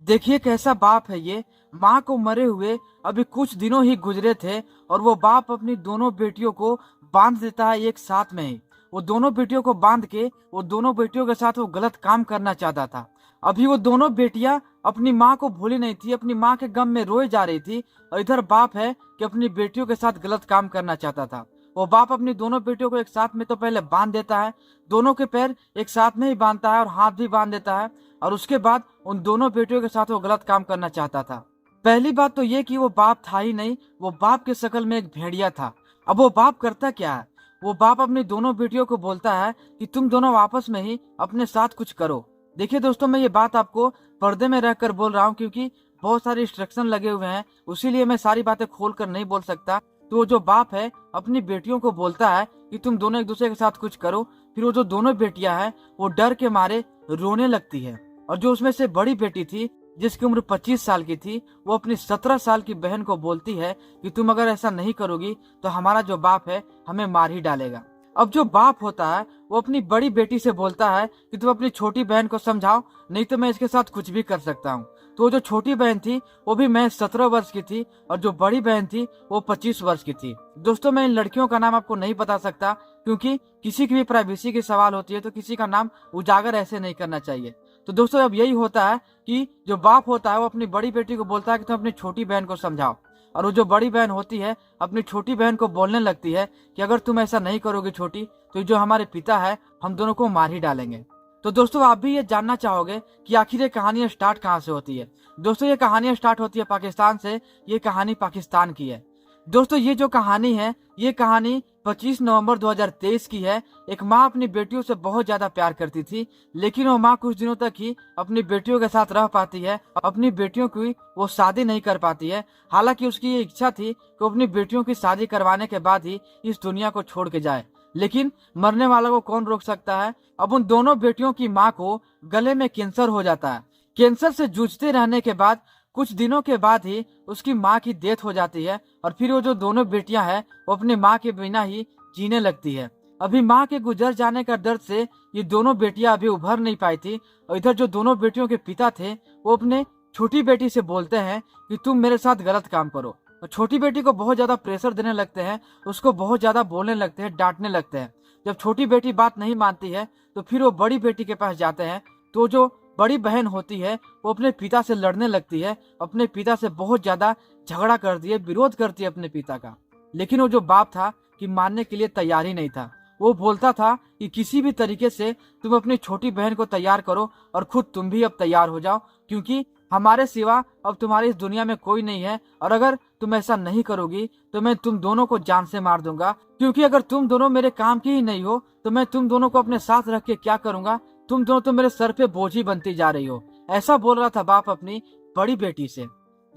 देखिए कैसा बाप है ये। माँ को मरे हुए अभी कुछ दिनों ही गुजरे थे और वो बाप अपनी दोनों बेटियों को बांध देता है एक साथ में ही। वो दोनों बेटियों को बांध के वो दोनों बेटियों के साथ वो गलत काम करना चाहता था। अभी वो दोनों बेटियां अपनी माँ को भूली नहीं थी, अपनी माँ के गम में रोए जा रही थी, और इधर बाप है कि अपनी बेटियों के साथ गलत काम करना चाहता था। वो बाप अपनी दोनों बेटियों को एक साथ में तो पहले बांध देता है, दोनों के पैर एक साथ में ही बांधता है और हाथ भी बांध देता है, और उसके बाद उन दोनों बेटियों के साथ वो गलत काम करना चाहता था। पहली बात तो ये कि वो बाप था ही नहीं, वो बाप के शकल में एक भेड़िया था। अब वो बाप करता क्या है, वो बाप अपनी दोनों बेटियों को बोलता है कि तुम दोनों आपस में ही अपने साथ कुछ करो। देखिए दोस्तों, मैं ये बात आपको पर्दे में रहकर बोल रहा हूँ क्योंकि बहुत सारे इंस्ट्रक्शन लगे हुए हैं, उसीलिए मैं सारी बातें खोल कर नहीं बोल सकता। तो वो जो बाप है अपनी बेटियों को बोलता है कि तुम दोनों एक दूसरे के साथ कुछ करो। फिर वो जो दोनों बेटियां हैं वो डर के मारे रोने लगती है, और जो उसमें से बड़ी बेटी थी जिसकी उम्र 25 साल की थी, वो अपनी 17 साल की बहन को बोलती है कि तुम अगर ऐसा नहीं करोगी तो हमारा जो बाप है हमें मार ही डालेगा। अब जो बाप होता है वो अपनी बड़ी बेटी से बोलता है कि तुम अपनी छोटी बहन को समझाओ, नहीं तो मैं इसके साथ कुछ भी कर सकता हूँ। तो जो छोटी बहन थी वो भी मैं 17 वर्ष की थी, और जो बड़ी बहन थी वो 25 वर्ष की थी। दोस्तों, मैं इन लड़कियों का नाम आपको नहीं बता सकता क्योंकि किसी की भी प्राइवेसी की सवाल होती है, तो किसी का नाम उजागर ऐसे नहीं करना चाहिए। तो दोस्तों, अब यही होता है कि जो बाप होता है वो अपनी बड़ी बेटी को बोलता है कि तुम अपनी छोटी बहन को समझाओ, और वो जो बड़ी बहन होती है अपनी छोटी बहन को बोलने लगती है कि अगर तुम ऐसा नहीं करोगे छोटी, तो जो हमारे पिता है हम दोनों को मार ही डालेंगे। तो दोस्तों, आप भी ये जानना चाहोगे कि आखिर ये कहानी स्टार्ट कहाँ से होती है। दोस्तों, ये कहानी स्टार्ट होती है पाकिस्तान से। ये कहानी पाकिस्तान की है। दोस्तों, ये जो कहानी है ये कहानी 25 नवंबर 2023 की है। एक माँ अपनी बेटियों से बहुत ज्यादा प्यार करती थी, लेकिन वो माँ कुछ दिनों तक ही अपनी बेटियों के साथ रह पाती है, अपनी बेटियों की वो शादी नहीं कर पाती है। हालांकि उसकी ये इच्छा थी कि वो अपनी बेटियों की शादी करवाने के बाद ही इस दुनिया को छोड़ के जाए, लेकिन मरने वालों को कौन रोक सकता है। अब उन दोनों बेटियों की माँ को गले में कैंसर हो जाता है। कैंसर से जूझते रहने के बाद कुछ दिनों के बाद ही उसकी माँ की डेथ हो जाती है, और फिर वो जो दोनों बेटियां हैं वो अपनी माँ के बिना ही जीने लगती है। अभी माँ के गुजर जाने का दर्द से ये दोनों बेटियां अभी उभर नहीं पाई थी, और इधर जो दोनों बेटियों के पिता थे वो अपने छोटी बेटी से बोलते हैं कि तुम मेरे साथ गलत काम करो, और छोटी बेटी को बहुत ज्यादा प्रेशर देने लगते हैं, उसको बहुत ज्यादा बोलने लगते हैं, डांटने लगते हैं। जब छोटी बेटी बात नहीं मानती है तो फिर वो बड़ी बेटी के पास जाते हैं। तो जो बड़ी बहन होती है वो अपने पिता से लड़ने लगती है, अपने पिता से बहुत ज्यादा झगड़ा करती है, विरोध करती है अपने पिता का। लेकिन वो जो बाप था कि मानने के लिए तैयार ही नहीं था। वो बोलता था कि किसी भी तरीके से तुम अपनी छोटी बहन को तैयार करो और खुद तुम भी अब तैयार हो जाओ, क्योंकि हमारे सिवा अब तुम्हारी इस दुनिया में कोई नहीं है, और अगर तुम ऐसा नहीं करोगी तो मैं तुम दोनों को जान से मार दूंगा, क्योंकि अगर तुम दोनों मेरे काम की ही नहीं हो तो मैं तुम दोनों को अपने साथ रख के क्या करूंगा। तुम दोनों तो मेरे सर पे बोझ ही बनती जा रही हो। ऐसा बोल रहा था बाप अपनी बड़ी बेटी से।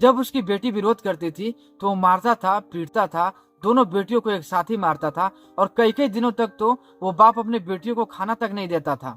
जब उसकी बेटी विरोध करती थी तो वो मारता था, पीटता था, दोनों बेटियों को एक साथ ही मारता था, और कई कई दिनों तक तो वो बाप अपनी बेटियों को खाना तक नहीं देता था।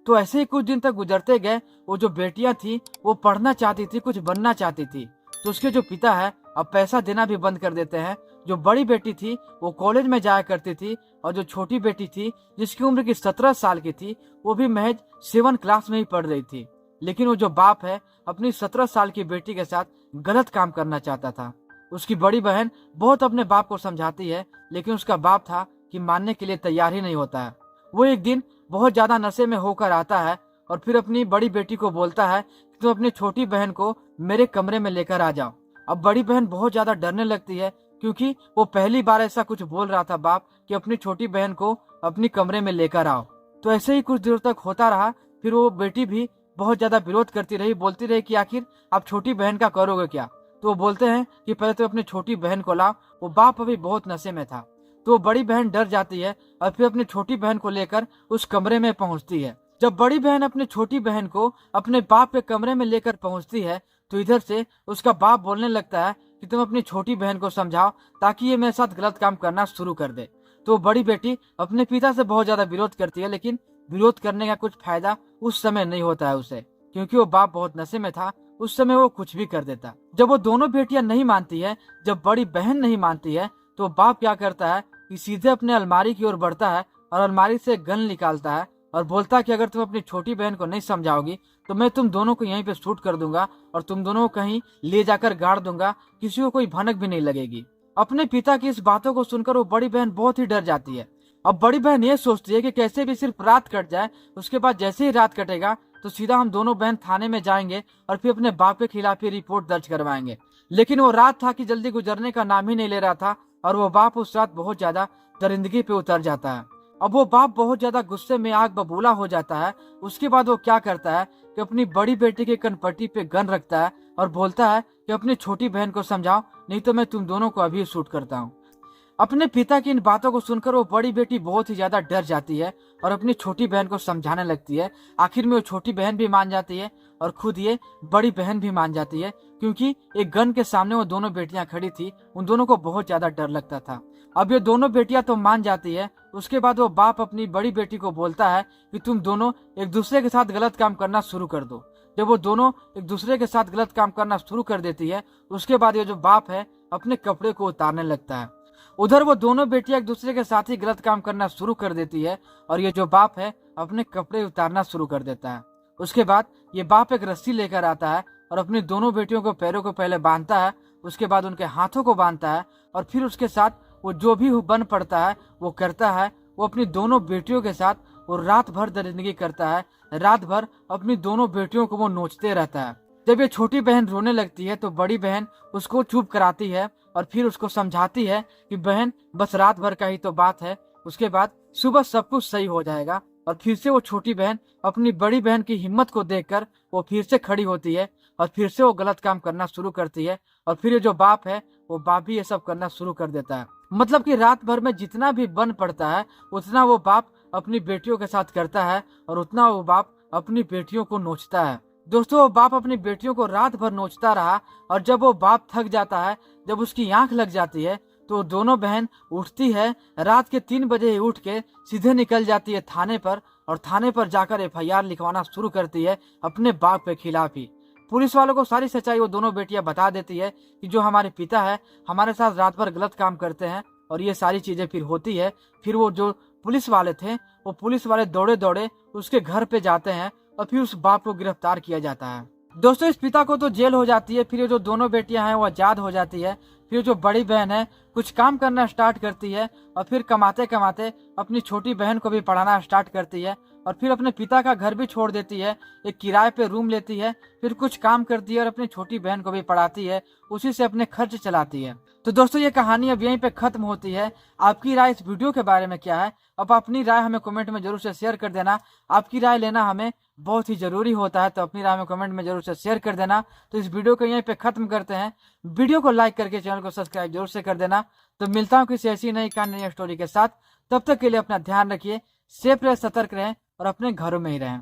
तो ऐसे ही कुछ दिन तक गुजरते गए। वो जो बेटियां थी वो पढ़ना चाहती थी, कुछ बनना चाहती थी, तो उसके जो पिता है अब पैसा देना भी बंद कर देते हैं। जो बड़ी बेटी थी वो कॉलेज में जाया करती थी, और जो छोटी बेटी थी जिसकी उम्र की 17 साल की थी वो भी महज 7 क्लास में ही पढ़ रही थी। लेकिन वो जो बाप है अपनी 17 साल की बेटी के साथ गलत काम करना चाहता था। उसकी बड़ी बहन बहुत अपने बाप को समझाती है, लेकिन उसका बाप था कि मानने के लिए तैयार ही नहीं होता है। वो एक दिन बहुत ज्यादा नशे में होकर आता है और फिर अपनी बड़ी बेटी को बोलता है कि तुम अपनी छोटी बहन को मेरे कमरे में लेकर आ जाओ। अब बड़ी बहन बहुत ज्यादा डरने लगती है, क्योंकि वो पहली बार ऐसा कुछ बोल रहा था बाप कि अपनी छोटी बहन को अपनी कमरे में लेकर आओ। तो ऐसे ही कुछ देर तक होता रहा। फिर वो बेटी भी बहुत ज्यादा विरोध करती रही, बोलती रही कि आखिर आप छोटी बहन का करोगे क्या। तो वो बोलते हैं कि पहले तो अपनी छोटी बहन को लाओ। वो बाप अभी बहुत नशे में था। तो बड़ी बहन डर जाती है और फिर अपनी छोटी बहन को लेकर उस कमरे में पहुंचती है। जब बड़ी बहन अपनी छोटी बहन को अपने बाप के कमरे में लेकर पहुंचती है तो इधर से उसका बाप बोलने लगता है कि तुम अपनी छोटी बहन को समझाओ ताकि ये मेरे साथ गलत काम करना शुरू कर दे। तो बड़ी बेटी अपने पिता से बहुत ज्यादा विरोध करती है, लेकिन विरोध करने का कुछ फायदा उस समय नहीं होता है उसे, क्योंकि वो बाप बहुत नशे में था। उस समय वो कुछ भी कर देता। जब वो दोनों बेटियां नहीं मानती है, जब बड़ी बहन नहीं मानती है, तो बाप क्या करता है कि सीधे अपने अलमारी की ओर बढ़ता है और अलमारी से गन निकालता है और बोलता है कि अगर तुम अपनी छोटी बहन को नहीं समझाओगी तो मैं तुम दोनों को यहीं पे शूट कर दूंगा और तुम दोनों को कहीं ले जाकर गाड़ दूंगा, किसी को कोई भनक भी नहीं लगेगी। अपने पिता की इस बातों को सुनकर वो बड़ी बहन बहुत ही डर जाती है। अब बड़ी बहन ये सोचती है कि कैसे भी सिर्फ रात कट जाए, उसके बाद जैसे ही रात कटेगा तो सीधा हम दोनों बहन थाने में जाएंगे और फिर अपने बाप के खिलाफ ही रिपोर्ट दर्ज करवाएंगे। लेकिन वो रात था कि जल्दी गुजरने का नाम ही नहीं ले रहा था और वो बाप उस रात बहुत ज्यादा दरिंदगी पे उतर जाता है। अब वो बाप बहुत ज्यादा गुस्से में आग बबूला हो जाता है। उसके बाद वो क्या करता है कि अपनी बड़ी बेटी के कनपट्टी पे गन रखता है और बोलता है कि अपनी छोटी बहन को समझाओ, नहीं तो मैं तुम दोनों को अभी शूट करता हूँ। अपने पिता की इन बातों को सुनकर वो बड़ी बेटी बहुत ही ज्यादा डर जाती है और अपनी छोटी बहन को समझाने लगती है। आखिर में वो छोटी बहन भी मान जाती है और खुद ये बड़ी बहन भी मान जाती है, क्योंकि एक गन के सामने वो दोनों बेटियां खड़ी थी। उन दोनों को बहुत ज्यादा डर लगता था। अब ये दोनों बेटियां तो मान जाती है। उसके बाद वो बाप अपनी बड़ी बेटी को बोलता है कि तुम दोनों एक दूसरे के साथ गलत काम करना शुरू कर दो। जब वो दोनों एक दूसरे के साथ गलत काम करना शुरू कर देती है, उसके बाद ये जो बाप है अपने कपड़े को उतारने लगता है। उधर वो दोनों बेटियां एक दूसरे के साथ ही गलत काम करना शुरू कर देती है और ये जो बाप है अपने कपड़े उतारना शुरू कर देता है। उसके बाद ये बाप एक रस्सी लेकर आता है और अपनी दोनों बेटियों को पैरों को पहले बांधता है, उसके बाद उनके हाथों को बांधता है और फिर उसके साथ वो जो भी बन पड़ता है वो करता है। वो अपनी दोनों बेटियों के साथ वो रात भर दरिंदगी करता है। रात भर अपनी दोनों बेटियों को वो नोचते रहता है। जब ये छोटी बहन रोने लगती है तो बड़ी बहन उसको चुप कराती है और फिर उसको समझाती है कि बहन बस रात भर का ही तो बात है, उसके बाद सुबह सब कुछ सही हो जाएगा। और फिर से वो छोटी बहन अपनी बड़ी बहन की हिम्मत को देखकर वो फिर से खड़ी होती है और फिर से वो गलत काम करना शुरू करती है। और फिर ये जो बाप है वो बाप भी ये सब करना शुरू कर देता है। मतलब कि रात भर में जितना भी बन पड़ता है उतना वो बाप अपनी बेटियों के साथ करता है और उतना वो बाप अपनी बेटियों को नोचता है। दोस्तों, वो बाप अपनी बेटियों को रात भर नोचता रहा और जब वो बाप थक जाता है, जब उसकी आंख लग जाती है, तो दोनों बहन उठती है। रात के 3 बजे ही उठ के सीधे निकल जाती है थाने पर और थाने पर जाकर एफआईआर लिखवाना शुरू करती है अपने बाप के खिलाफ ही। पुलिस वालों को सारी सच्चाई वो दोनों बेटियां बता देती है कि जो हमारे पिता है हमारे साथ रात भर गलत काम करते हैं और ये सारी चीजें फिर होती है। फिर वो जो पुलिस वाले थे वो पुलिस वाले दौड़े दौड़े उसके घर पे जाते हैं और फिर उस बाप को गिरफ्तार किया जाता है। दोस्तों, इस पिता को तो जेल हो जाती है। फिर ये जो दोनों बेटियां हैं वो आजाद हो जाती है। फिर जो बड़ी बहन है कुछ काम करना स्टार्ट करती है और फिर कमाते कमाते अपनी छोटी बहन को भी पढ़ाना स्टार्ट करती है और फिर अपने पिता का घर भी छोड़ देती है, एक किराए पे रूम लेती है, फिर कुछ काम करती है और अपनी छोटी बहन को भी पढ़ाती है, उसी से अपने खर्च चलाती है। तो दोस्तों, ये कहानी अब यहीं पे खत्म होती है। आपकी राय इस वीडियो के बारे में क्या है? अब अपनी राय हमें कमेंट में जरूर से शेयर कर देना। आपकी राय लेना हमें बहुत ही जरूरी होता है, तो अपनी राय में कमेंट में जरूर से शेयर कर देना। तो इस वीडियो को यहीं पे खत्म करते हैं। वीडियो को लाइक करके चैनल को सब्सक्राइब जरूर से कर देना। तो मिलता हूँ किसी ऐसी नई कहानी नई स्टोरी के साथ। तब तक के लिए अपना ध्यान रखिए, सेफ रहे, सतर्क रहें और अपने घरों में ही रहें।